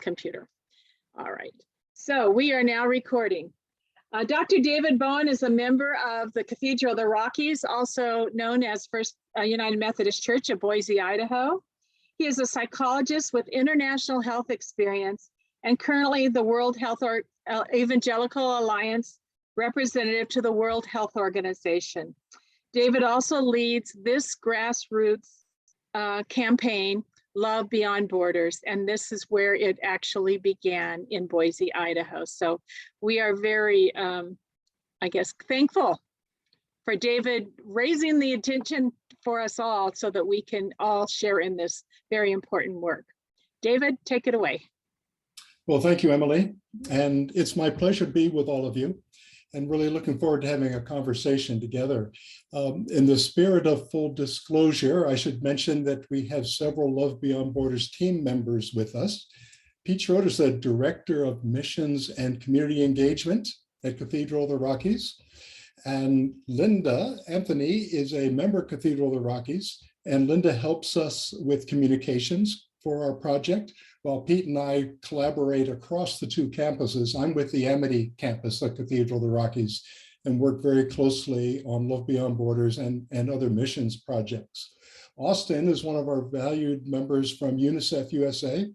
computer. All right, so we are now recording. Dr. David Bowen is a member of the Cathedral of the Rockies, also known as First United Methodist Church of Boise, Idaho. He is a psychologist with international health experience and currently the World Health Evangelical Alliance representative to the World Health Organization. David also leads this grassroots campaign, Love Beyond Borders, and this is where it actually began in Boise, Idaho. So we are very, I guess, thankful for David raising the attention for us all so that we can all share in this very important work. David, take it away. Well, thank you, Emily. And it's my pleasure to be with all of you and really looking forward to having a conversation together. In the spirit of full disclosure, I should mention that we have several Love Beyond Borders team members with us. Pete Schroeder is the Director of Missions and Community Engagement at Cathedral of the Rockies. And Linda Anthony is a member of Cathedral of the Rockies, and Linda helps us with communications for our project, while Pete and I collaborate across the two campuses. I'm with the Amity campus at Cathedral of the Rockies and work very closely on Love Beyond Borders and other missions projects. Austin is one of our valued members from UNICEF USA.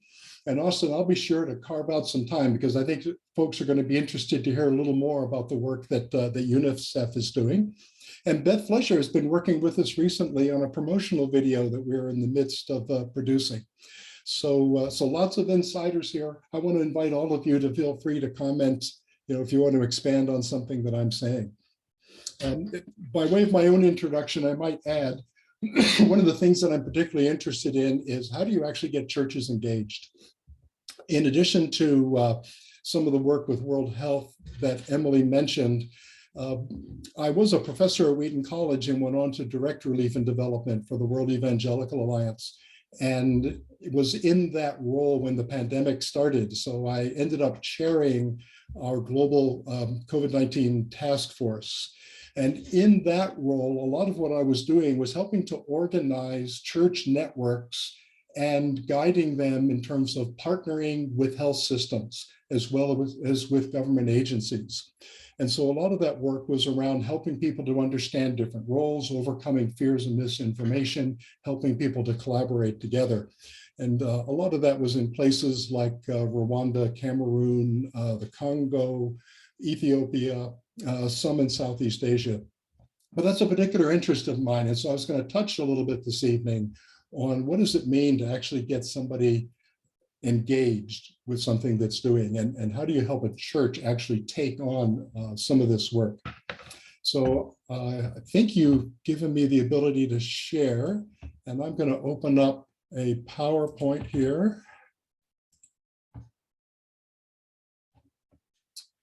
And Austin, I'll be sure to carve out some time because I think folks are going to be interested to hear a little more about the work that UNICEF is doing. And Beth Fletcher has been working with us recently on a promotional video that we're in the midst of producing. So lots of insiders here. I want to invite all of you to feel free to comment, if you want to expand on something that I'm saying. By way of my own introduction, I might add, one of the things that I'm particularly interested in is how do you actually get churches engaged? In addition to some of the work with World Health that Emily mentioned, I was a professor at Wheaton College and went on to direct relief and development for the World Evangelical Alliance. And it was in that role when the pandemic started. So I ended up chairing our global COVID-19 task force. And in that role, a lot of what I was doing was helping to organize church networks and guiding them in terms of partnering with health systems as well as with government agencies. And so a lot of that work was around helping people to understand different roles, overcoming fears and misinformation, helping people to collaborate together. And a lot of that was in places like Rwanda, Cameroon, the Congo, Ethiopia, some in Southeast Asia. But that's a particular interest of mine. And so I was going to touch a little bit this evening on what does it mean to actually get somebody engaged with something that's doing, and how do you help a church actually take on some of this work. So I think you've given me the ability to share, and I'm going to open up a PowerPoint here.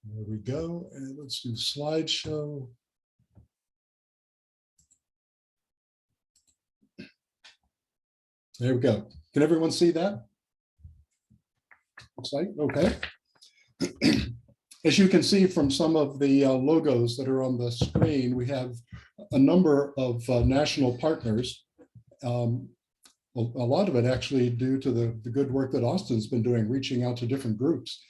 There we go, and let's do slideshow. There we go. Can everyone see that? Looks like, okay. As you can see from some of the logos that are on the screen, we have a number of national partners. A lot of it actually due to the good work that Austin's been doing, reaching out to different groups.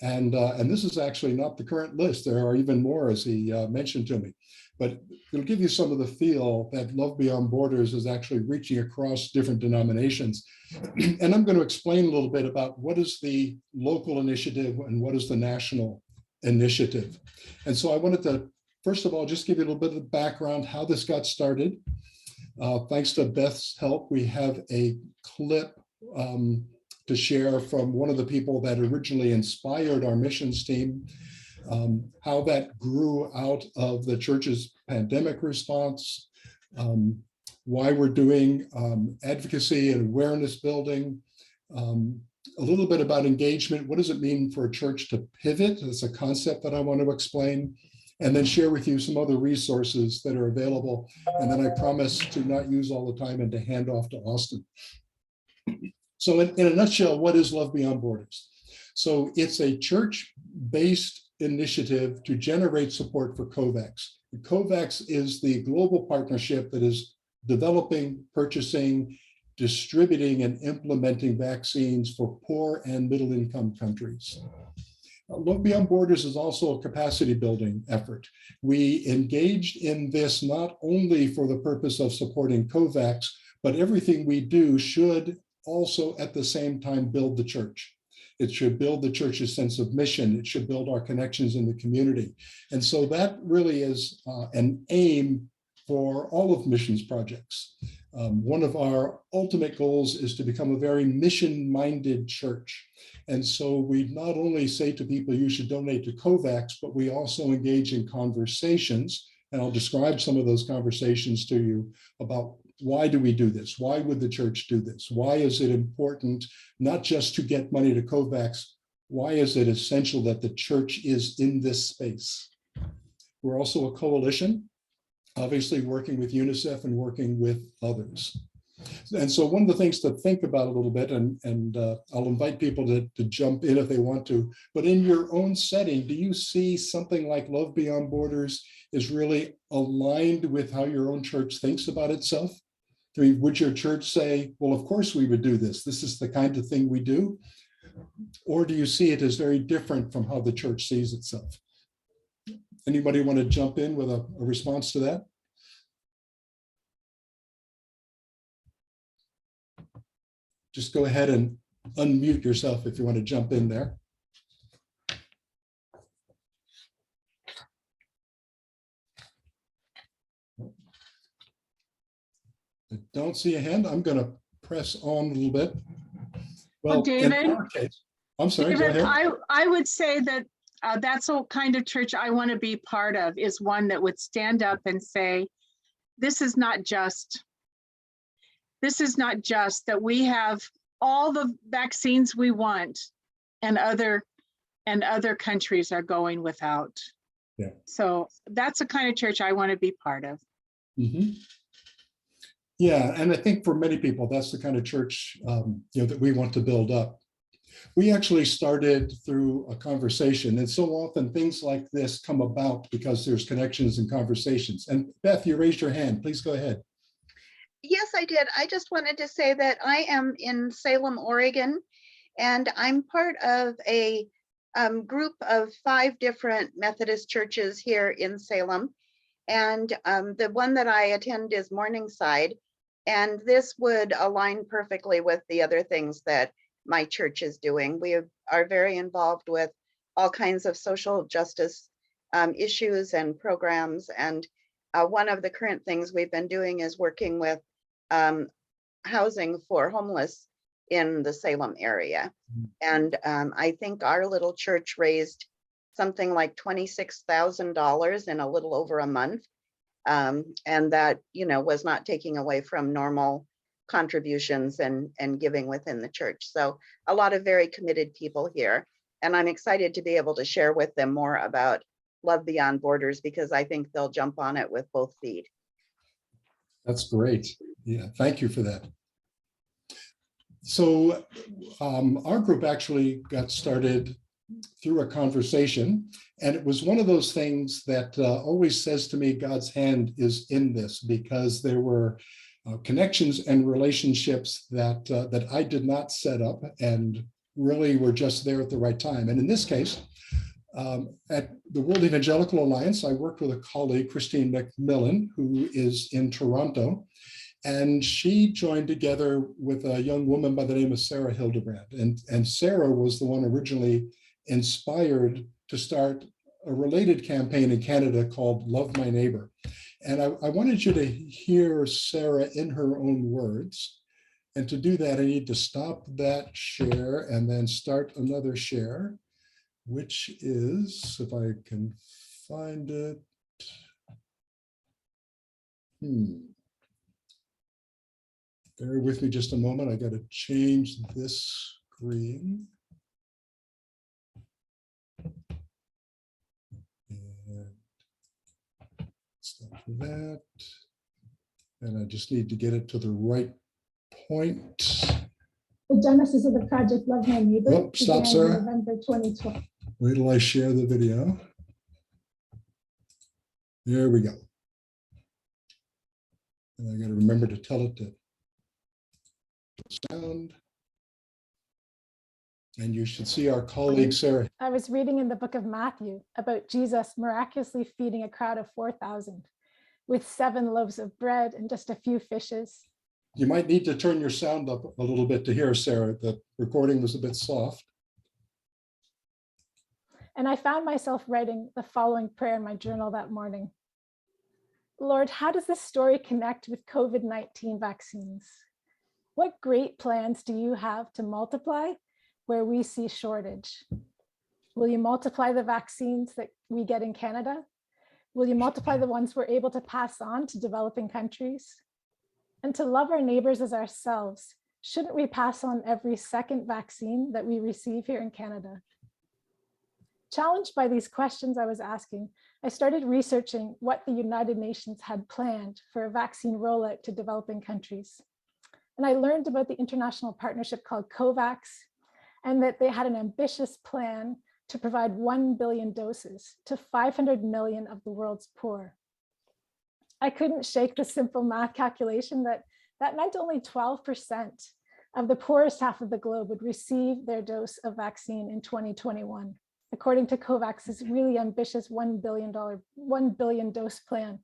And this is actually not the current list. There are even more, as he mentioned to me. But it'll give you some of the feel that Love Beyond Borders is actually reaching across different denominations. And I'm going to explain a little bit about what is the local initiative and what is the national initiative. And so I wanted to, first of all, just give you a little bit of background, how this got started. Thanks to Beth's help, we have a clip to share from one of the people that originally inspired our missions team, how that grew out of the church's pandemic response, why we're doing advocacy and awareness building, a little bit about engagement. What does it mean for a church to pivot? That's a concept that I want to explain, and then share with you some other resources that are available. And then I promise to not use all the time and to hand off to Austin. So in a nutshell, what is Love Beyond Borders? So it's a church-based initiative to generate support for COVAX. COVAX is the global partnership that is developing, purchasing, distributing and implementing vaccines for poor and middle-income countries. Love Beyond Borders is also a capacity building effort. We engaged in this not only for the purpose of supporting COVAX, but everything we do should also at the same time build the church. It should build the church's sense of mission. It should build our connections in the community. And so that really is an aim for all of missions projects. One of our ultimate goals is to become a very mission-minded church. And so we not only say to people, you should donate to COVAX, but we also engage in conversations. And I'll describe some of those conversations to you about why do we do this? Why would the church do this? Why is it important not just to get money to COVAX? Why is it essential that the church is in this space? We're also a coalition, obviously working with Unicef and working with others. And so one of the things to think about a little bit, and I'll invite people to jump in if they want to, but in your own setting, do you see something like Love Beyond Borders is really aligned with how your own church thinks about itself? I mean, would your church say, well, of course we would do this. This is the kind of thing we do. Or do you see it as very different from how the church sees itself? Anybody want to jump in with a response to that? Just go ahead and unmute yourself if you want to jump in there. I don't see a hand. I'm going to press on a little bit. Well, David, in our case, I'm sorry, David, go ahead. I would say that that's the kind of church I want to be part of, is one that would stand up and say, this is not just that we have all the vaccines we want and other countries are going without. Yeah. So that's the kind of church I want to be part of. Mm-hmm. Yeah, and I think for many people, that's the kind of church that we want to build up. We actually started through a conversation, and so often things like this come about because there's connections and conversations. And Beth, you raised your hand. Please go ahead. Yes, I did. I just wanted to say that I am in Salem, Oregon, and I'm part of a group of 5 different Methodist churches here in Salem. And the one that I attend is Morningside. And this would align perfectly with the other things that my church is doing. We are very involved with all kinds of social justice issues and programs. And one of the current things we've been doing is working with housing for homeless in the Salem area. And I think our little church raised something like $26,000 in a little over a month. And that, was not taking away from normal contributions and giving within the church. So a lot of very committed people here. And I'm excited to be able to share with them more about Love Beyond Borders, because I think they'll jump on it with both feet. That's great. Yeah, thank you for that. So our group actually got started through a conversation, and it was one of those things that always says to me, God's hand is in this, because there were connections and relationships that I did not set up and really were just there at the right time. And in this case, at the World Evangelical Alliance, I worked with a colleague, Christine McMillan, who is in Toronto, and she joined together with a young woman by the name of Sarah Hildebrand. And Sarah was the one originally inspired to start a related campaign in Canada called Love My Neighbor. And I wanted you to hear Sarah in her own words. And to do that, I need to stop that share and then start another share, which is, if I can find it. Bear with me just a moment. I got to change this screen. And stop that. And I just need to get it to the right point. The genesis of the project Love My Neighbor. Oh, stop, Sarah. November 2012. Wait till I share the video. There we go. And I got to remember to tell it to sound. And you should see our colleague, Sarah. I was reading in the book of Matthew about Jesus miraculously feeding a crowd of 4,000 with 7 loaves of bread and just a few fishes. You might need to turn your sound up a little bit to hear, Sarah. The recording was a bit soft. And I found myself writing the following prayer in my journal that morning. Lord, how does this story connect with COVID-19 vaccines? What great plans do you have to multiply where we see shortage? Will you multiply the vaccines that we get in Canada? Will you multiply the ones we're able to pass on to developing countries? And to love our neighbors as ourselves, shouldn't we pass on every second vaccine that we receive here in Canada? Challenged by these questions I was asking, I started researching what the United Nations had planned for a vaccine rollout to developing countries. And I learned about the international partnership called COVAX, and that they had an ambitious plan to provide 1 billion doses to 500 million of the world's poor. I couldn't shake the simple math calculation that meant only 12% of the poorest half of the globe would receive their dose of vaccine in 2021, according to COVAX's really ambitious $1 billion dose plan.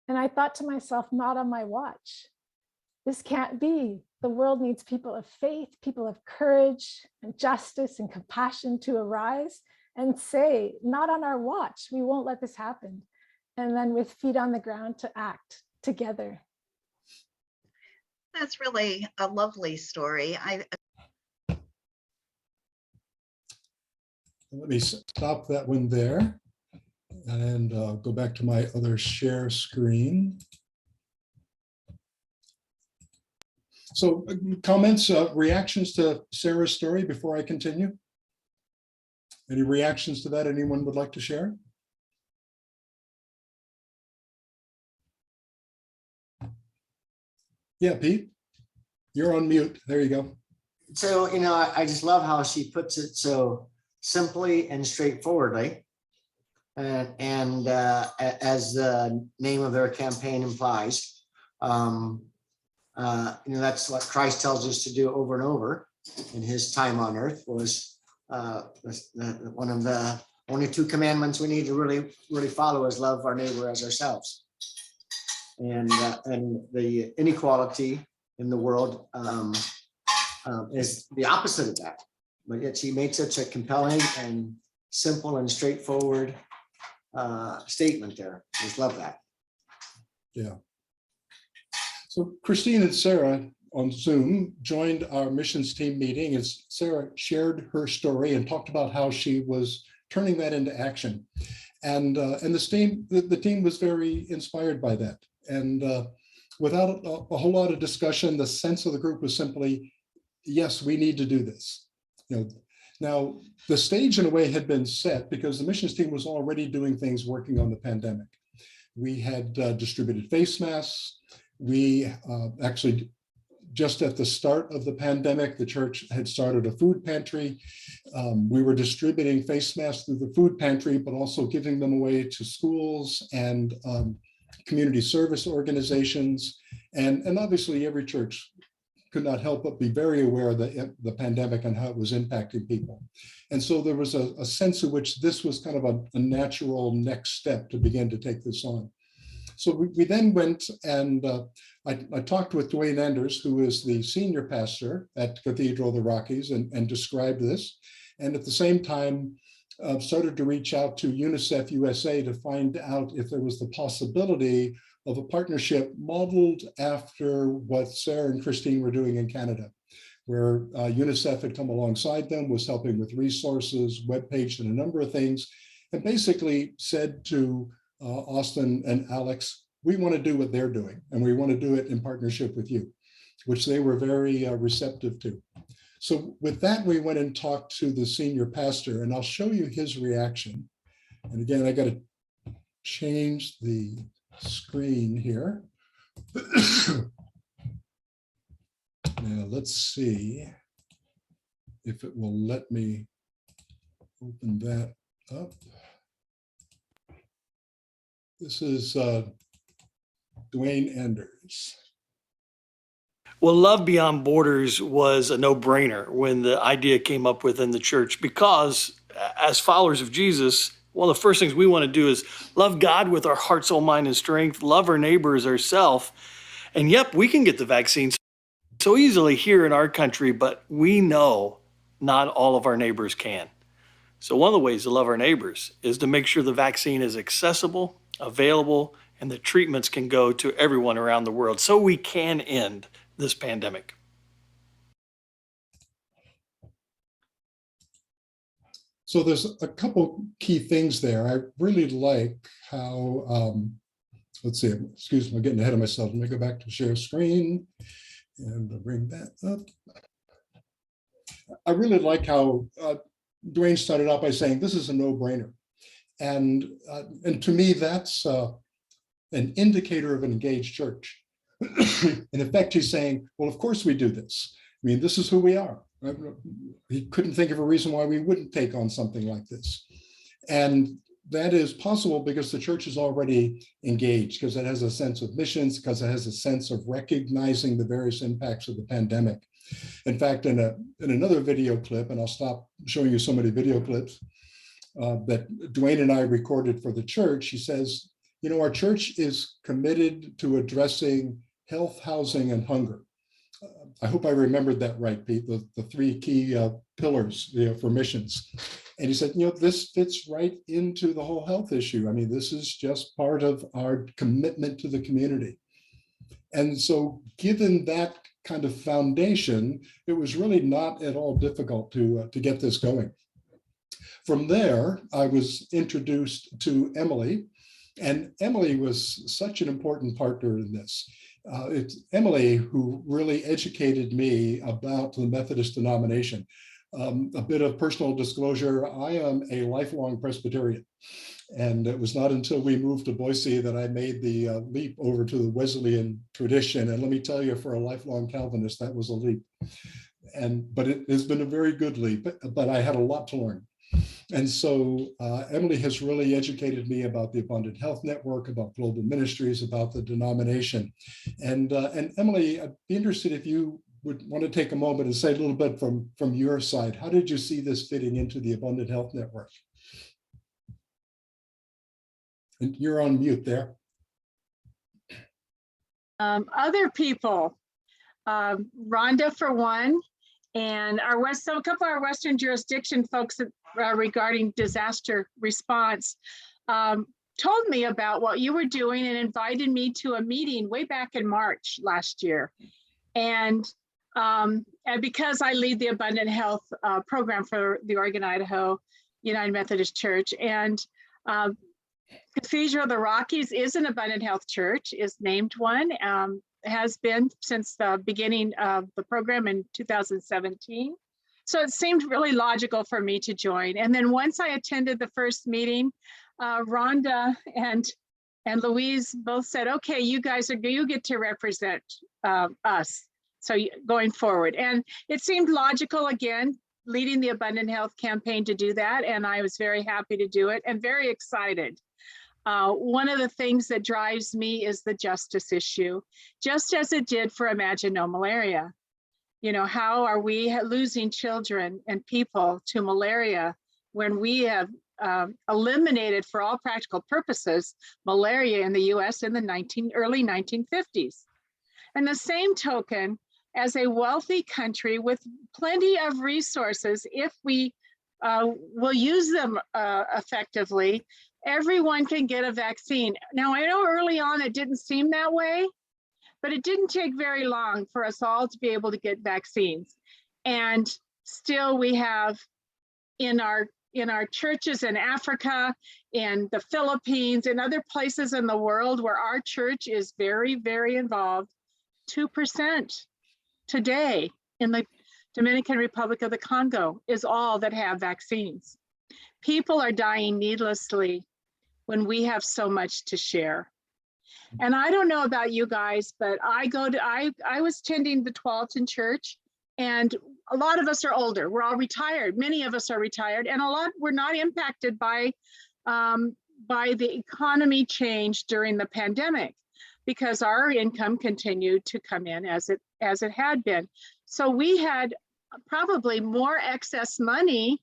And I thought to myself, not on my watch. This can't be. The world needs people of faith, people of courage and justice and compassion to arise and say, not on our watch, we won't let this happen. And then with feet on the ground to act together. That's really a lovely story. Let me stop that one there and go back to my other share screen. So comments, reactions to Sarah's story before I continue? Any reactions to that anyone would like to share? Yeah, Pete, you're on mute. There you go. So, I just love how she puts it so simply and straightforwardly. And as the name of their campaign implies, that's what Christ tells us to do over and over in his time on earth was one of the only 2 commandments we need to really follow is love our neighbor as ourselves. And the inequality in the world is the opposite of that. But yet she made such a compelling and simple and straightforward statement there. Just love that. Yeah. So Christine and Sarah on Zoom joined our missions team meeting as Sarah shared her story and talked about how she was turning that into action. And the team was very inspired by that. And without a whole lot of discussion, the sense of the group was simply, yes, we need to do this. Now the stage in a way had been set because the missions team was already doing things working on the pandemic. We had distributed face masks. We actually, just at the start of the pandemic, the church had started a food pantry. We were distributing face masks through the food pantry, but also giving them away to schools and community service organizations. And obviously every church could not help but be very aware of the pandemic and how it was impacting people. And so there was a sense in which this was kind of a natural next step to begin to take this on. So we then went and I talked with Dwayne Anders, who is the senior pastor at Cathedral of the Rockies, and described this. And at the same time, started to reach out to Unicef USA to find out if there was the possibility of a partnership modeled after what Sarah and Christine were doing in Canada, where Unicef had come alongside them, was helping with resources, webpage, and a number of things, and basically said to Austin and Alex, we want to do what they're doing, and we want to do it in partnership with you, which they were very receptive to. So with that, we went and talked to the senior pastor, and I'll show you his reaction. And again, I got to change the screen here. Now let's see if it will let me open that up. This is Dwayne Anders. Well, Love Beyond Borders was a no-brainer when the idea came up within the church, because as followers of Jesus, one of the first things we want to do is love God with our heart, soul, mind, and strength, love our neighbor as ourselves. And yep, we can get the vaccine so easily here in our country, but we know not all of our neighbors can. So one of the ways to love our neighbors is to make sure the vaccine is accessible, available, and the treatments can go to everyone around the world so we can end this pandemic. So there's a couple key things there. I really like how, let's see, excuse me, I'm getting ahead of myself. Let me go back to share screen and I'll bring that up. I really like how Dwayne started out by saying this is a no-brainer. And to me, that's an indicator of an engaged church. In effect, he's saying, well, of course we do this. I mean, this is who we are. He couldn't think of a reason why we wouldn't take on something like this. And that is possible because the church is already engaged, because it has a sense of missions, because it has a sense of recognizing the various impacts of the pandemic. In fact, in another video clip, and I'll stop showing you so many video clips that Dwayne and I recorded for the church, he says, you know, our church is committed to addressing health, housing, and hunger. I hope I remembered that right, Pete, the three key pillars, you know, for missions. And he said, you know, this fits right into the whole health issue. I mean, this is just part of our commitment to the community. And so given that kind of foundation, it was really not at all difficult to get this going. From there, I was introduced to Emily, and Emily was such an important partner in this. It's Emily who really educated me about the Methodist denomination. A bit of personal disclosure, I am a lifelong Presbyterian. And it was not until we moved to Boise that I made the leap over to the Wesleyan tradition. And let me tell you, for a lifelong Calvinist, that was a leap. But it has been a very good leap, but I had a lot to learn. And so Emily has really educated me about the Abundant Health Network, about global ministries, about the denomination. And Emily, I'd be interested if you would want to take a moment and say a little bit from your side. How did you see this fitting into the Abundant Health Network? And you're on mute there. Other people, Rhonda for one, and a couple of our Western jurisdiction folks regarding disaster response told me about what you were doing and invited me to a meeting way back in March last year. And because I lead the Abundant Health program for the Oregon, Idaho United Methodist Church, and Cathedral of the Rockies is an Abundant Health Church, is named one, has been since the beginning of the program in 2017. So it seemed really logical for me to join. And then once I attended the first meeting, Rhonda and Louise both said, okay, you get to represent us. So going forward. And it seemed logical, again, leading the Abundant Health campaign to do that. And I was very happy to do it and very excited. One of the things that drives me is the justice issue, just as it did for Imagine No Malaria. You know, how are we losing children and people to malaria when we have eliminated, for all practical purposes, malaria in the US in the early 1950s. And the same token, as a wealthy country with plenty of resources, if we will use them effectively, everyone can get a vaccine. Now, I know early on it didn't seem that way, but it didn't take very long for us all to be able to get vaccines. And still we have in our churches in Africa, in the Philippines, and other places in the world where our church is very, very involved, 2% today in the Dominican Republic of the Congo is all that have vaccines. People are dying needlessly when we have so much to share. And I don't know about you guys, but I was tending the Tualatin Church, and a lot of us are older. We're all retired. Many of us are retired, and a lot were not impacted by the economy change during the pandemic. because our income continued to come in as it had been. So we had probably more excess money,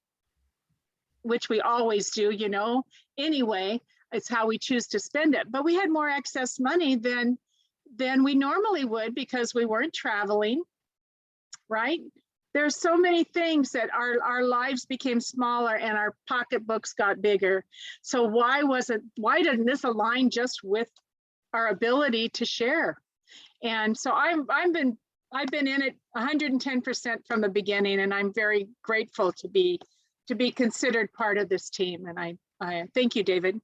which we always do, you know, anyway, it's how we choose to spend it. But we had more excess money than we normally would because we weren't traveling, right? There's so many things that our lives became smaller and our pocketbooks got bigger. So why didn't this align just with our ability to share? And so I've been in it 110% from the beginning, and I'm very grateful to be considered part of this team. And I thank you, David.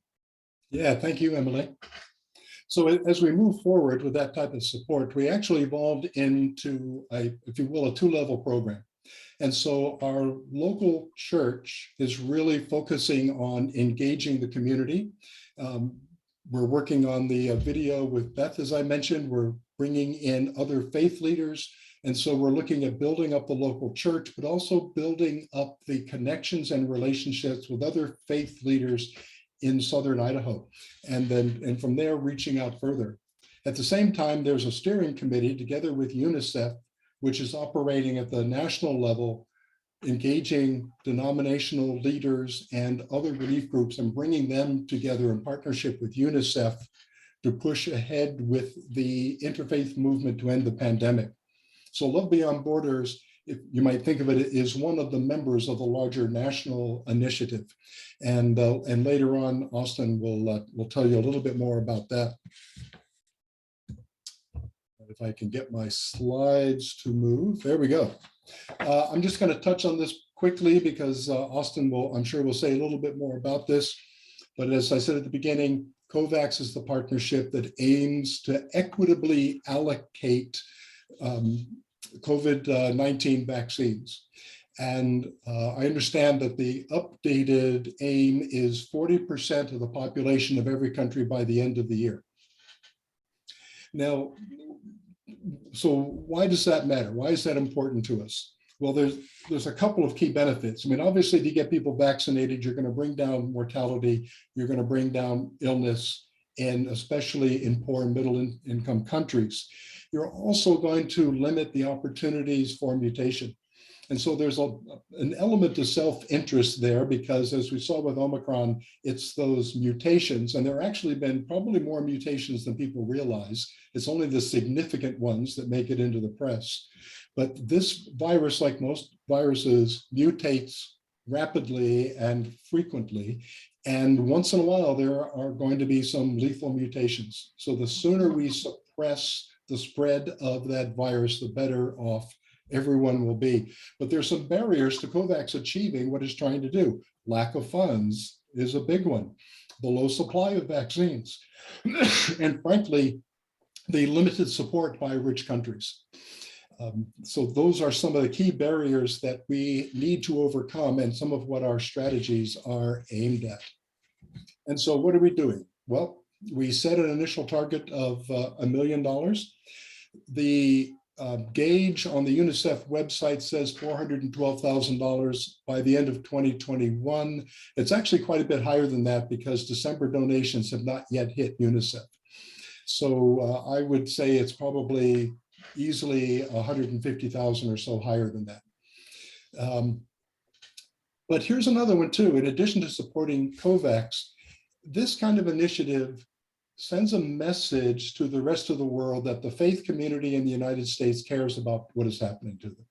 Yeah, thank you, Emily. So as we move forward with that type of support, we actually evolved into, if you will, a two-level program. And so our local church is really focusing on engaging the community. We're working on the video with Beth, as I mentioned. We're bringing in other faith leaders. And so we're looking at building up the local church, but also building up the connections and relationships with other faith leaders in Southern Idaho, and from there reaching out further. At the same time, there's a steering committee together with Unicef, which is operating at the national level, engaging denominational leaders and other relief groups and bringing them together in partnership with Unicef to push ahead with the interfaith movement to end the pandemic. So Love Beyond Borders, if you might think of it, is one of the members of the larger national initiative. And later on, Austin will tell you a little bit more about that. If I can get my slides to move, there we go. I'm just going to touch on this quickly because Austin I'm sure will say a little bit more about this. But as I said at the beginning, COVAX is the partnership that aims to equitably allocate COVID-19 vaccines. And I understand that the updated aim is 40% of the population of every country by the end of the year. Now, so why does that matter? Why is that important to us? Well, there's a couple of key benefits. I mean, obviously, if you get people vaccinated, you're going to bring down mortality, you're going to bring down illness, and especially in poor and middle income countries. You're also going to limit the opportunities for mutation. And so there's an element of self-interest there because, as we saw with Omicron, it's those mutations, and there have actually been probably more mutations than people realize. It's only the significant ones that make it into the press. But this virus, like most viruses, mutates rapidly and frequently. And once in a while, there are going to be some lethal mutations. So the sooner we suppress the spread of that virus, the better off everyone will be. But there's some barriers to COVAX achieving what it's trying to do. Lack of funds is a big one. The low supply of vaccines. And frankly, the limited support by rich countries. So those are some of the key barriers that we need to overcome and some of what our strategies are aimed at. And so what are we doing? Well, we set an initial target of $1 million. The gauge on the Unicef website says $412,000 by the end of 2021. It's actually quite a bit higher than that because December donations have not yet hit Unicef. So I would say it's probably easily 150,000 or so higher than that. But here's another one too. In addition to supporting COVAX, this kind of initiative sends a message to the rest of the world that the faith community in the United States cares about what is happening to them.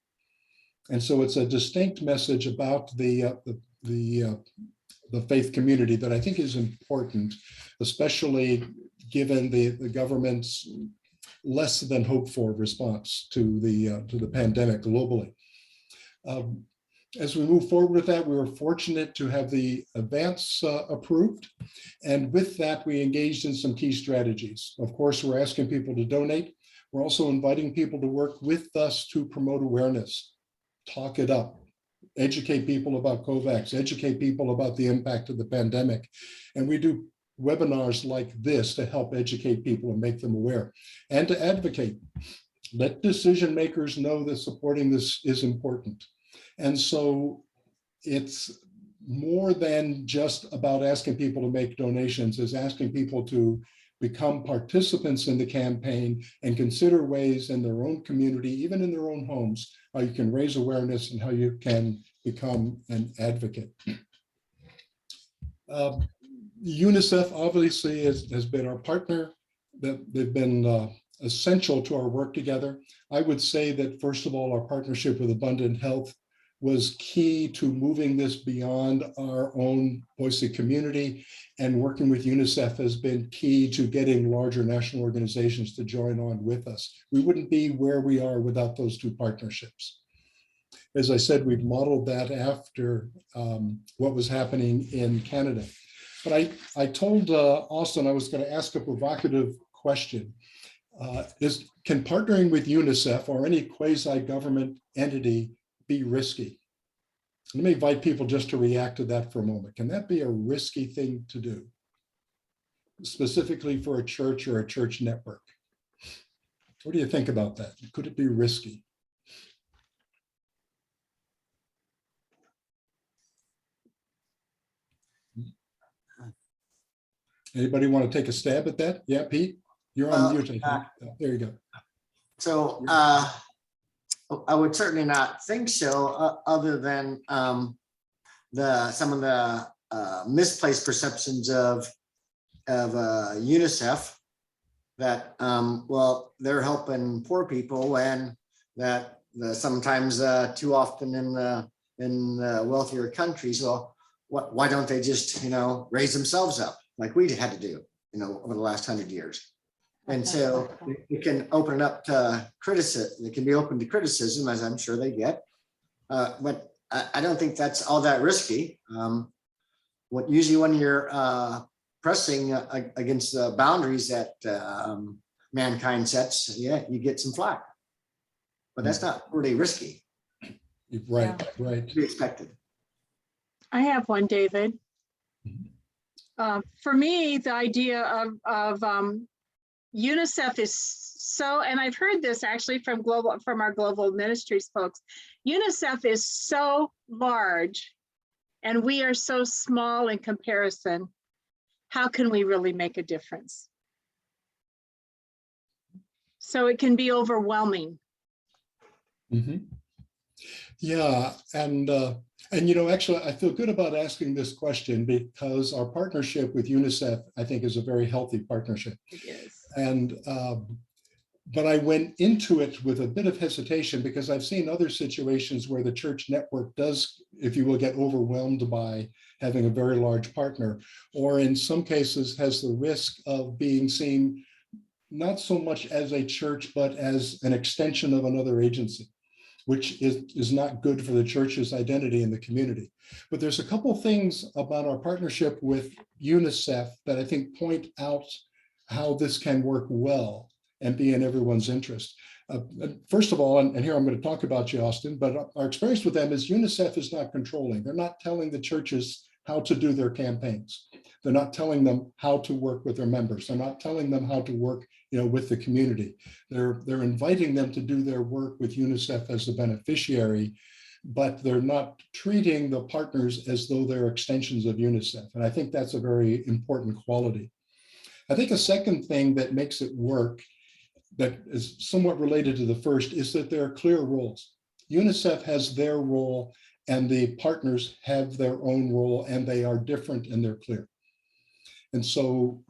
And so it's a distinct message about the faith community that I think is important, especially given the government's less than hoped for response to the pandemic globally. As we move forward with that, we were fortunate to have the advance approved. And with that, we engaged in some key strategies. Of course, we're asking people to donate. We're also inviting people to work with us to promote awareness, talk it up, educate people about COVAX, educate people about the impact of the pandemic. And we do webinars like this to help educate people and make them aware and to advocate. Let decision makers know that supporting this is important. And so it's more than just about asking people to make donations, it's asking people to become participants in the campaign and consider ways in their own community, even in their own homes, how you can raise awareness and how you can become an advocate. UNICEF obviously has been our partner. They've been essential to our work together. I would say that, first of all, our partnership with Abundant Health was key to moving this beyond our own Boise community, and working with UNICEF has been key to getting larger national organizations to join on with us. We wouldn't be where we are without those two partnerships. As I said, we've modeled that after what was happening in Canada. But I told Austin I was going to ask a provocative question. Can partnering with UNICEF or any quasi-government entity be risky? Let me invite people just to react to that for a moment. Can that be a risky thing to do, specifically for a church or a church network? What do you think about that? Could it be risky? Anybody want to take a stab at that? Yeah, Pete, you're on mute. I think. There you go. So I would certainly not think so, other than some of the misplaced perceptions of UNICEF that well, they're helping poor people, and that sometimes too often in wealthier countries, well, why don't they just raise themselves up like we had to do over the last 100 years? And so it can open up to criticism. It can be open to criticism, as I'm sure they get. But I don't think that's all that risky. Usually when you're pressing against the boundaries that mankind sets, yeah, you get some flack. But that's not really risky. Right, right. To be expected. I have one, David. For me, the idea of UNICEF is so, and I've heard this actually from our global ministries folks, UNICEF is so large and we are so small in comparison. How can we really make a difference? So it can be overwhelming. Mm-hmm. Yeah, and actually, I feel good about asking this question because our partnership with UNICEF, I think, is a very healthy partnership. It is. And but I went into it with a bit of hesitation because I've seen other situations where the church network does, if you will, get overwhelmed by having a very large partner, or in some cases has the risk of being seen not so much as a church, but as an extension of another agency, which is not good for the church's identity in the community. But there's a couple things about our partnership with UNICEF that I think point out how this can work well and be in everyone's interest. First of all, and here I'm going to talk about you, Austin, but our experience with them is UNICEF is not controlling. They're not telling the churches how to do their campaigns. They're not telling them how to work with their members. They're not telling them how to work with the community. They're inviting them to do their work with UNICEF as the beneficiary, but they're not treating the partners as though they're extensions of UNICEF. And I think that's a very important quality. I think a second thing that makes it work that is somewhat related to the first is that there are clear roles. UNICEF has their role and the partners have their own role, and they are different and they're clear. And so,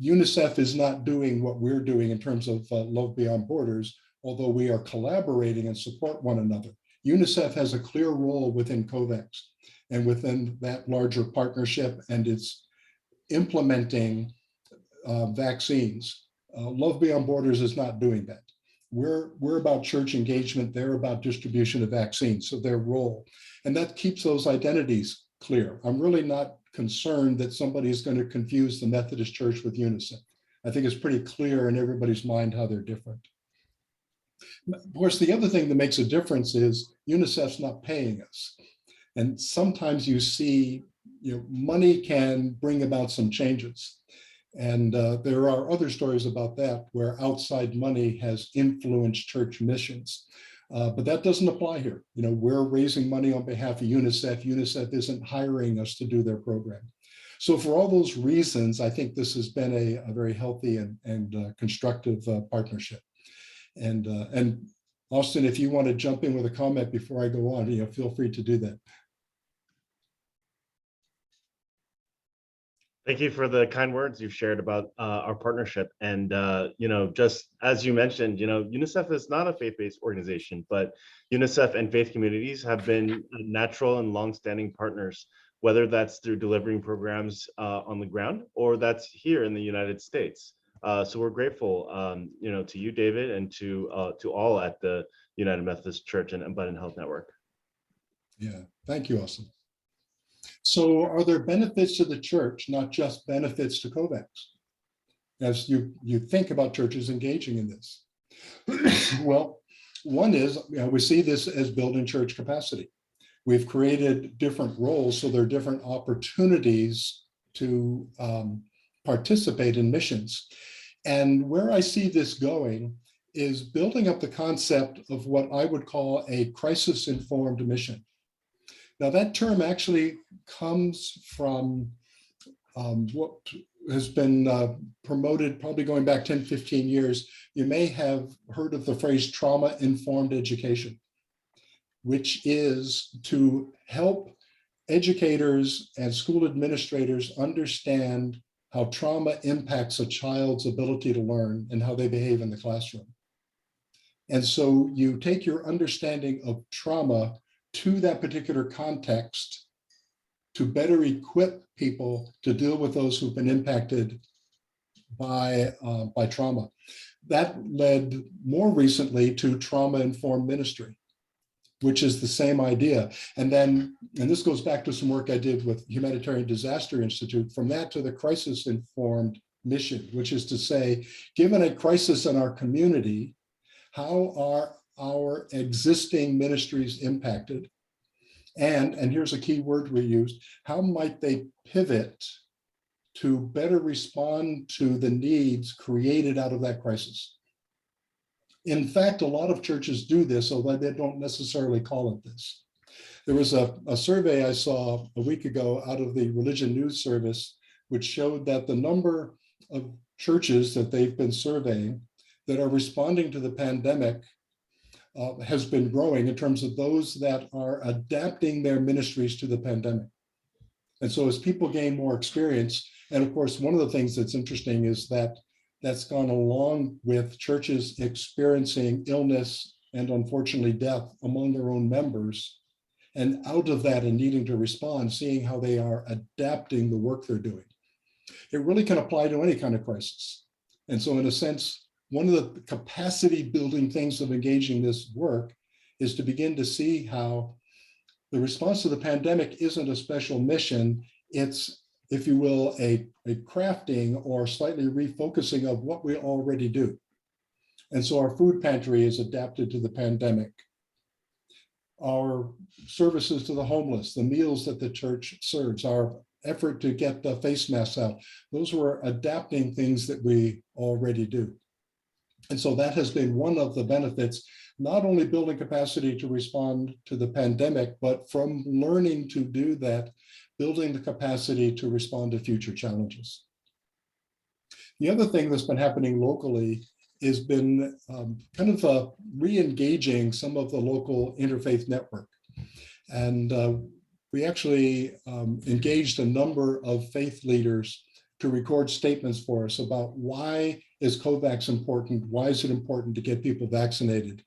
UNICEF is not doing what we're doing in terms of Love Beyond Borders, although we are collaborating and support one another. UNICEF has a clear role within COVAX and within that larger partnership, and it's implementing vaccines. Love Beyond Borders is not doing that. We're about church engagement. They're about distribution of vaccines, so their role. And that keeps those identities clear. I'm really not concerned that somebody is going to confuse the Methodist Church with UNICEF. I think it's pretty clear in everybody's mind how they're different. Of course, the other thing that makes a difference is UNICEF's not paying us. And sometimes you see, money can bring about some changes. And there are other stories about that where outside money has influenced church missions. But that doesn't apply here. We're raising money on behalf of UNICEF. UNICEF isn't hiring us to do their program. So for all those reasons, I think this has been a very healthy and constructive partnership. And Austin, if you want to jump in with a comment before I go on, feel free to do that. Thank you for the kind words you've shared about our partnership. And, just as you mentioned, UNICEF is not a faith-based organization, but UNICEF and faith communities have been natural and longstanding partners, whether that's through delivering programs on the ground or that's here in the United States. So we're grateful, to you, David, and to all at the United Methodist Church and Abundant Health Network. Yeah, thank you, Austin. So are there benefits to the church, not just benefits to COVAX, as you think about churches engaging in this? Well, one is, we see this as building church capacity. We've created different roles, so there are different opportunities to participate in missions. And where I see this going is building up the concept of what I would call a crisis-informed mission. Now, that term actually comes from what has been promoted probably going back 10, 15 years. You may have heard of the phrase trauma-informed education, which is to help educators and school administrators understand how trauma impacts a child's ability to learn and how they behave in the classroom. And so you take your understanding of trauma to that particular context to better equip people to deal with those who've been impacted by trauma. That led more recently to trauma-informed ministry, which is the same idea. And this goes back to some work I did with Humanitarian Disaster Institute, from that to the crisis-informed mission, which is to say, given a crisis in our community, how are our existing ministries impacted? And here's a key word we used, how might they pivot to better respond to the needs created out of that crisis? In fact, a lot of churches do this, although they don't necessarily call it this. There was a survey I saw a week ago out of the Religion News Service, which showed that the number of churches that they've been surveying that are responding to the pandemic has been growing in terms of those that are adapting their ministries to the pandemic. And so as people gain more experience, and of course, one of the things that's interesting is that that's gone along with churches experiencing illness and unfortunately death among their own members. And out of that and needing to respond, seeing how they are adapting the work they're doing. It really can apply to any kind of crisis. And so in a sense, one of the capacity building things of engaging this work is to begin to see how the response to the pandemic isn't a special mission. It's, if you will, a crafting or slightly refocusing of what we already do. And so our food pantry is adapted to the pandemic. Our services to the homeless, the meals that the church serves, our effort to get the face masks out, those were adapting things that we already do. And so that has been one of the benefits, not only building capacity to respond to the pandemic, but from learning to do that, building the capacity to respond to future challenges. The other thing that's been happening locally has been kind of re-engaging some of the local interfaith network. And we actually engaged a number of faith leaders to record statements for us about why is COVAX important? Why is it important to get people vaccinated?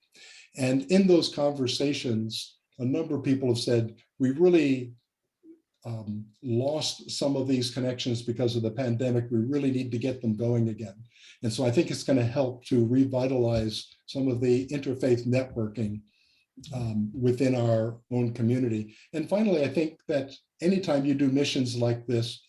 And in those conversations, a number of people have said, we really lost some of these connections because of the pandemic. We really need to get them going again. And so I think it's going to help to revitalize some of the interfaith networking within our own community. And finally, I think that anytime you do missions like this,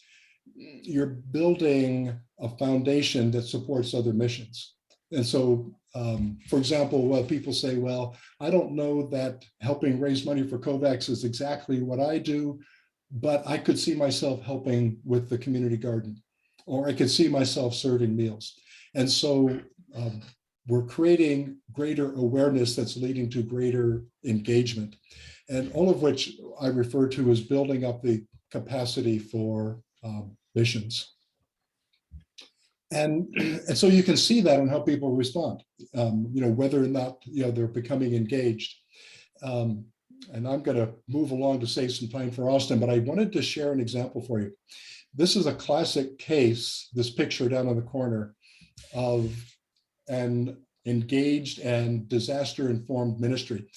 you're building a foundation that supports other missions. And so, for example, people say, well, I don't know that helping raise money for COVAX is exactly what I do, but I could see myself helping with the community garden, or I could see myself serving meals. And so we're creating greater awareness that's leading to greater engagement, and all of which I refer to as building up the capacity for missions. And so you can see that on how people respond, whether or not, they're becoming engaged. And I'm going to move along to save some time for Austin, but I wanted to share an example for you. This is a classic case, this picture down in the corner, of an engaged and disaster-informed ministry.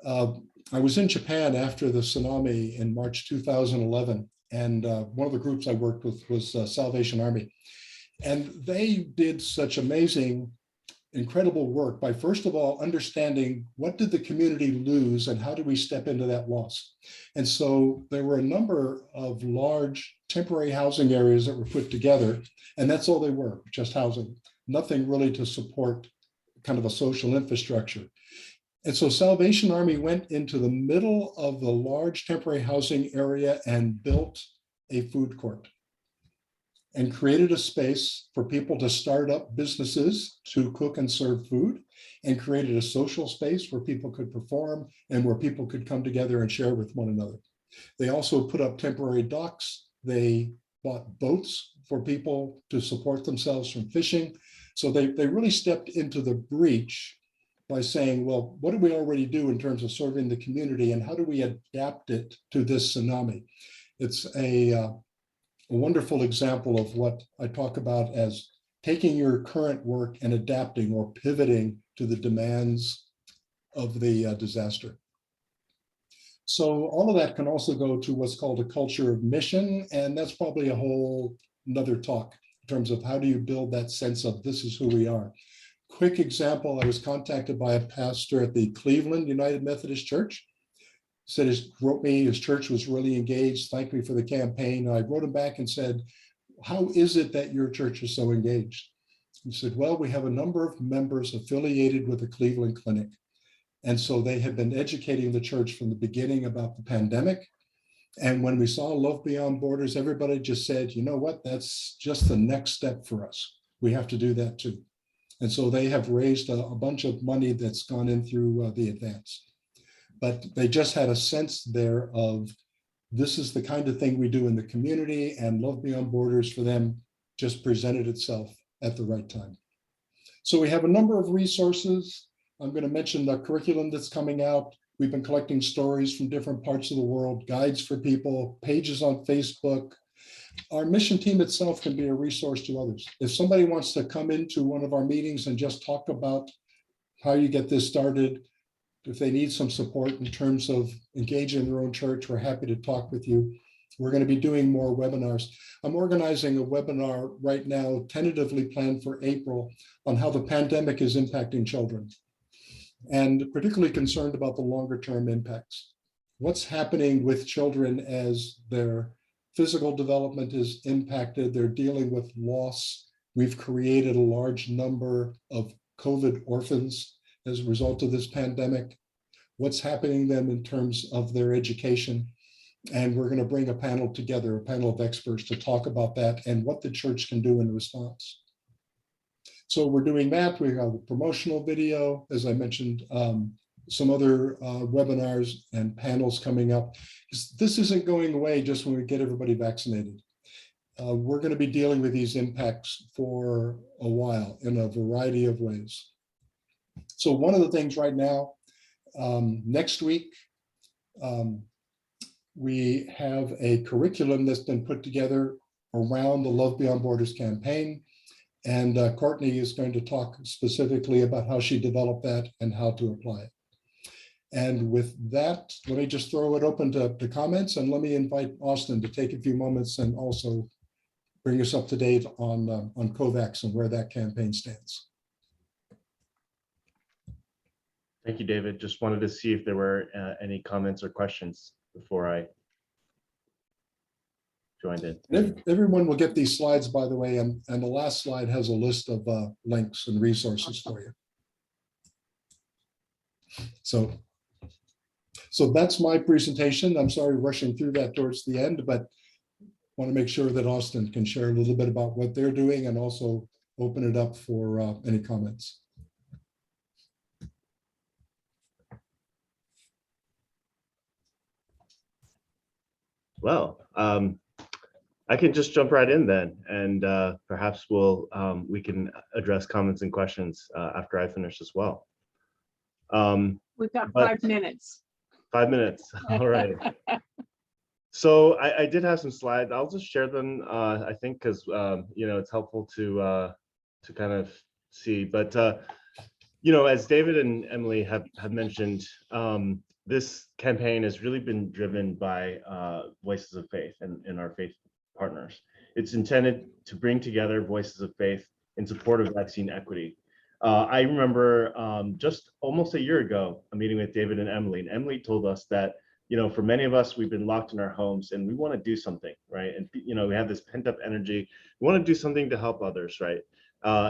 I was in Japan after the tsunami in March 2011, and one of the groups I worked with was Salvation Army. And they did such amazing, incredible work by, first of all, understanding what did the community lose and how do we step into that loss. And so there were a number of large temporary housing areas that were put together, and that's all they were, just housing, nothing really to support kind of a social infrastructure. And so Salvation Army went into the middle of the large temporary housing area and built a food court and created a space for people to start up businesses to cook and serve food, and created a social space where people could perform and where people could come together and share with one another. They also put up temporary docks. They bought boats for people to support themselves from fishing. So they really stepped into the breach by saying, well, what do we already do in terms of serving the community, and how do we adapt it to this tsunami? It's a wonderful example of what I talk about as taking your current work and adapting or pivoting to the demands of the disaster. So all of that can also go to what's called a culture of mission, and that's probably a whole another talk in terms of how do you build that sense of this is who we are. Quick example, I was contacted by a pastor at the Cleveland United Methodist Church. Wrote me, his church was really engaged, thanked me for the campaign. I wrote him back and said, how is it that your church is so engaged? He said, well, we have a number of members affiliated with the Cleveland Clinic. And so they had been educating the church from the beginning about the pandemic. And when we saw Love Beyond Borders, everybody just said, you know what, that's just the next step for us. We have to do that too. And so they have raised a bunch of money that's gone in through the advance. But they just had a sense there of this is the kind of thing we do in the community, and Love Beyond Borders for them just presented itself at the right time. So we have a number of resources. I'm going to mention the curriculum that's coming out. We've been collecting stories from different parts of the world, guides for people, pages on Facebook. Our mission team itself can be a resource to others. If somebody wants to come into one of our meetings and just talk about how you get this started, if they need some support in terms of engaging their own church, we're happy to talk with you. We're going to be doing more webinars. I'm organizing a webinar right now, tentatively planned for April, on how the pandemic is impacting children, and particularly concerned about the longer term impacts. What's happening with children as their physical development is impacted, they're dealing with loss. We've created a large number of COVID orphans as a result of this pandemic. What's happening to them in terms of their education. And we're going to bring a panel together, a panel of experts, to talk about that and what the church can do in response. So we're doing that. We have a promotional video, as I mentioned, some other webinars and panels coming up. This isn't going away just when we get everybody vaccinated. We're going to be dealing with these impacts for a while in a variety of ways. So one of the things right now, next week, we have a curriculum that's been put together around the Love Beyond Borders campaign. And Courtney is going to talk specifically about how she developed that and how to apply it. And with that, let me just throw it open to comments, and let me invite Austin to take a few moments and also bring us up to date on COVAX and where that campaign stands. Thank you, David. Just wanted to see if there were any comments or questions before I joined in. Everyone will get these slides, by the way, and the last slide has a list of links and resources for you. So that's my presentation. I'm sorry, rushing through that towards the end, but want to make sure that Austin can share a little bit about what they're doing and also open it up for any comments. Well, I can just jump right in then, and perhaps we can address comments and questions after I finish as well. We've got But 5 minutes. 5 minutes. All right. So I did have some slides. I'll just share them. I think because it's helpful to kind of see. But as David and Emily have mentioned, this campaign has really been driven by voices of faith and our faith partners. It's intended to bring together voices of faith in support of vaccine equity. I remember just almost a year ago, a meeting with David and Emily told us that, for many of us, we've been locked in our homes and we want to do something, right? And, we have this pent up energy. We want to do something to help others, right?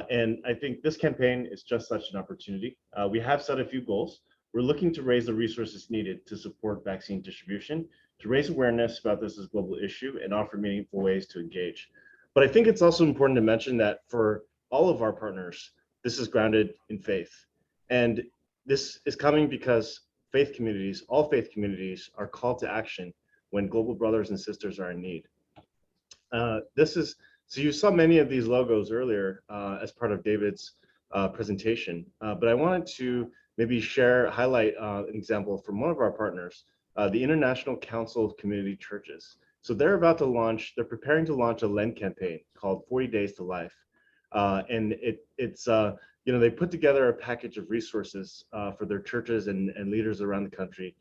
And I think this campaign is just such an opportunity. We have set a few goals. We're looking to raise the resources needed to support vaccine distribution, to raise awareness about this as a global issue and offer meaningful ways to engage. But I think it's also important to mention that for all of our partners, this is grounded in faith. And this is coming because all faith communities are called to action when global brothers and sisters are in need. So you saw many of these logos earlier as part of David's presentation, but I wanted to maybe highlight an example from one of our partners, the International Council of Community Churches. So they're preparing to launch a Lent campaign called 40 Days to Life. And it's they put together a package of resources for their churches and leaders around the country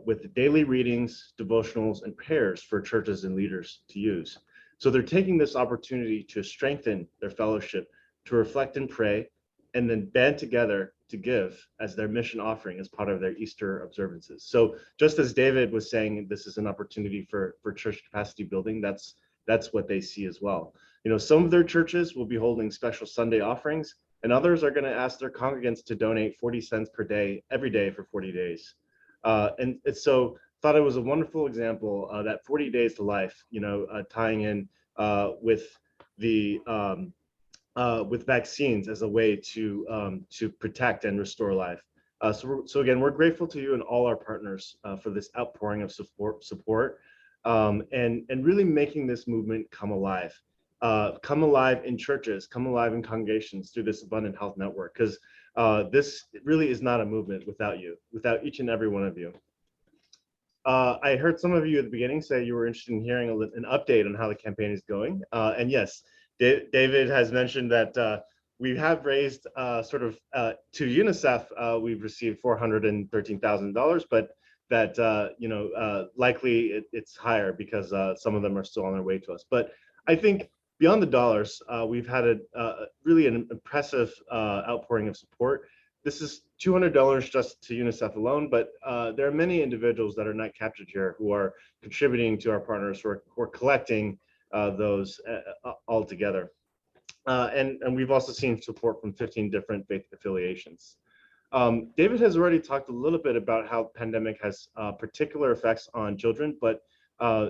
with daily readings, devotionals, and prayers for churches and leaders to use. So they're taking this opportunity to strengthen their fellowship, to reflect and pray, and then band together to give as their mission offering as part of their Easter observances. So just as David was saying, this is an opportunity for church capacity building, that's what they see as well. Some of their churches will be holding special Sunday offerings, and others are going to ask their congregants to donate 40 cents per day, every day for 40 days. And so thought it was a wonderful example that 40 Days to Life, tying in with vaccines as a way to protect and restore life. So again, we're grateful to you and all our partners for this outpouring of support and really making this movement come alive in churches, come alive in congregations through this Abundant Health Network, because this really is not a movement without you, without each and every one of you. I heard some of you at the beginning say you were interested in hearing an update on how the campaign is going. And yes, David has mentioned that we have raised to UNICEF, we've received $413,000, but that likely it's higher because some of them are still on their way to us. But I think beyond the dollars, we've had really an impressive outpouring of support. This is $200 just to UNICEF alone, but there are many individuals that are not captured here who are contributing to our partners who are collecting those all together. And we've also seen support from 15 different faith affiliations. David has already talked a little bit about how the pandemic has particular effects on children, but I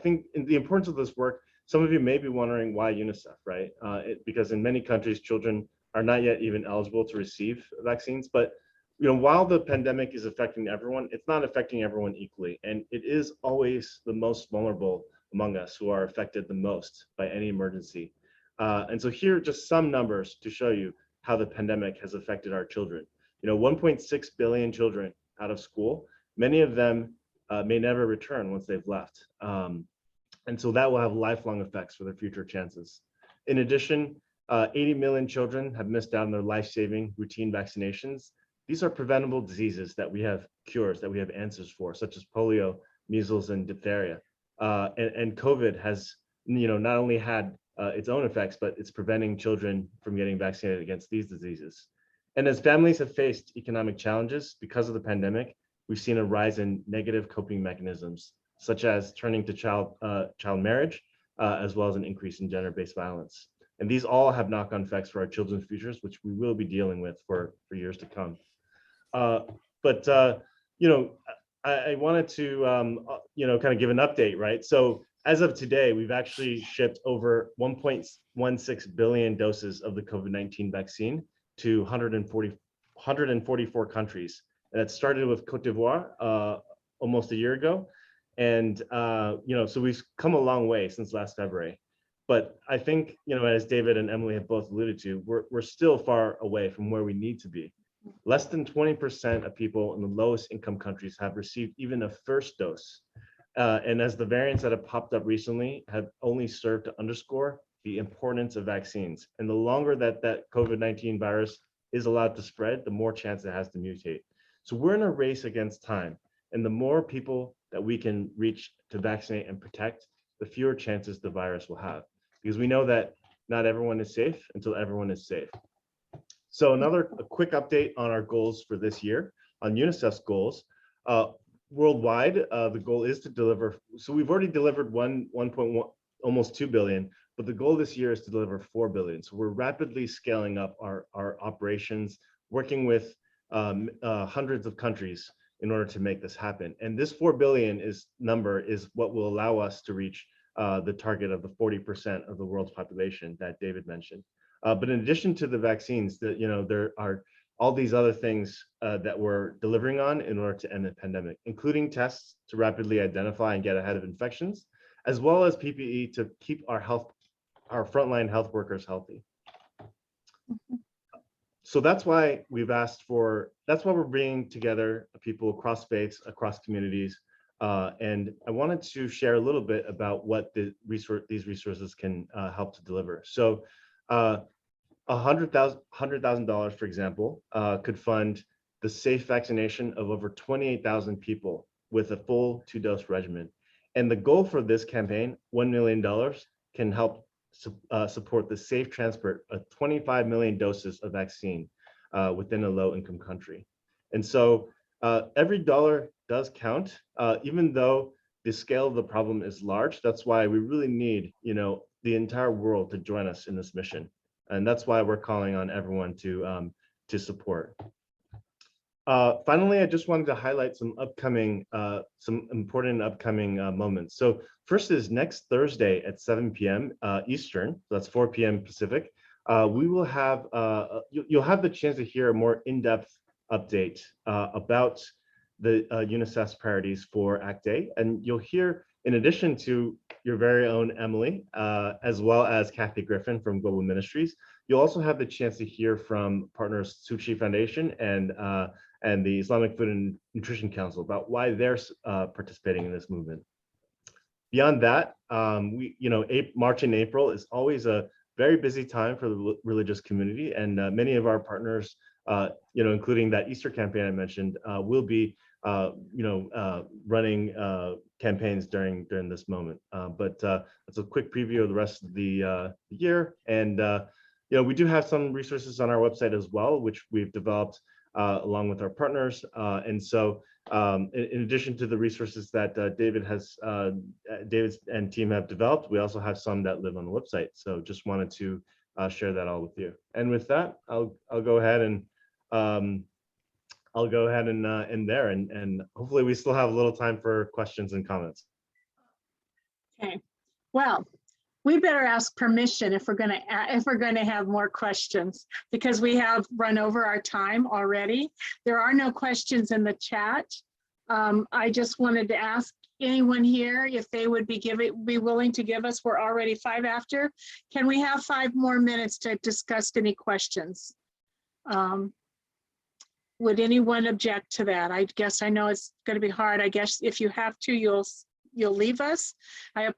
think the importance of this work, some of you may be wondering why UNICEF, right? Because in many countries, children are not yet even eligible to receive vaccines. But while the pandemic is affecting everyone, it's not affecting everyone equally. And it is always the most vulnerable among us who are affected the most by any emergency. And so here are just some numbers to show you how the pandemic has affected our children. 1.6 billion children out of school, many of them may never return once they've left. And so that will have lifelong effects for their future chances. In addition, 80 million children have missed out on their life-saving routine vaccinations. These are preventable diseases that we have cures, that we have answers for, such as polio, measles, and diphtheria. And COVID has, not only had its own effects, but it's preventing children from getting vaccinated against these diseases. And as families have faced economic challenges because of the pandemic, we've seen a rise in negative coping mechanisms, such as turning to child marriage, as well as an increase in gender-based violence. And these all have knock-on effects for our children's futures, which we will be dealing with for years to come. I wanted to, kind of give an update, right? So as of today, we've actually shipped over 1.16 billion doses of the COVID-19 vaccine to 144 countries. And it started with Cote d'Ivoire almost a year ago. And, so we've come a long way since last February. But I think, as David and Emily have both alluded to, we're still far away from where we need to be. Less than 20% of people in the lowest income countries have received even a first dose. And as the variants that have popped up recently have only served to underscore the importance of vaccines. And the longer that COVID-19 virus is allowed to spread, the more chance it has to mutate. So we're in a race against time. And the more people that we can reach to vaccinate and protect, the fewer chances the virus will have. Because we know that not everyone is safe until everyone is safe. So a quick update on our goals for this year, on UNICEF's goals. Worldwide, the goal is to deliver, so we've already delivered 1.1, almost 2 billion, but the goal this year is to deliver 4 billion. So we're rapidly scaling up our operations, working with hundreds of countries in order to make this happen. And this 4 billion number is what will allow us to reach the target of the 40% of the world's population that David mentioned. But in addition to the vaccines, there are all these other things that we're delivering on in order to end the pandemic, including tests to rapidly identify and get ahead of infections, as well as PPE to keep our frontline health workers healthy. So that's why that's why we're bringing together people across faiths, across communities. And I wanted to share a little bit about what these resources can help to deliver. So $100,000, for example, could fund the safe vaccination of over 28,000 people with a full 2-dose regimen. And the goal for this campaign, $1 million, can help support the safe transport of 25 million doses of vaccine within a low-income country. And so every dollar does count, even though the scale of the problem is large. That's why we really need, the entire world to join us in this mission. And that's why we're calling on everyone to support. Finally, I just wanted to highlight some important upcoming moments. So first is next Thursday at 7 p.m. Eastern, so that's 4 p.m. Pacific. We will have, you'll have the chance to hear a more in-depth update about the UNICEF's priorities for Act A. And you'll hear, in addition to your very own Emily, as well as Kathy Griffin from Global Ministries, you'll also have the chance to hear from partners Suchi Foundation and the Islamic Food and Nutrition Council about why they're participating in this movement. Beyond that, March and April is always a very busy time for the religious community, and many of our partners, including that Easter campaign I mentioned, will be running campaigns during this moment. But that's a quick preview of the rest of the year. And we do have some resources on our website as well, which we've developed along with our partners. And so in addition to the resources that David and team have developed, we also have some that live on the website. So just wanted to share that all with you. And with that, I'll go ahead and end there, and hopefully we still have a little time for questions and comments. Okay, well, we better ask permission if we're going to have more questions, because we have run over our time already. There are no questions in the chat. I just wanted to ask anyone here if they would be willing to give us, we're already 5 after. Can we have 5 more minutes to discuss any questions? Would anyone object to that? I guess I know it's going to be hard. I guess if you have to, you'll leave us. I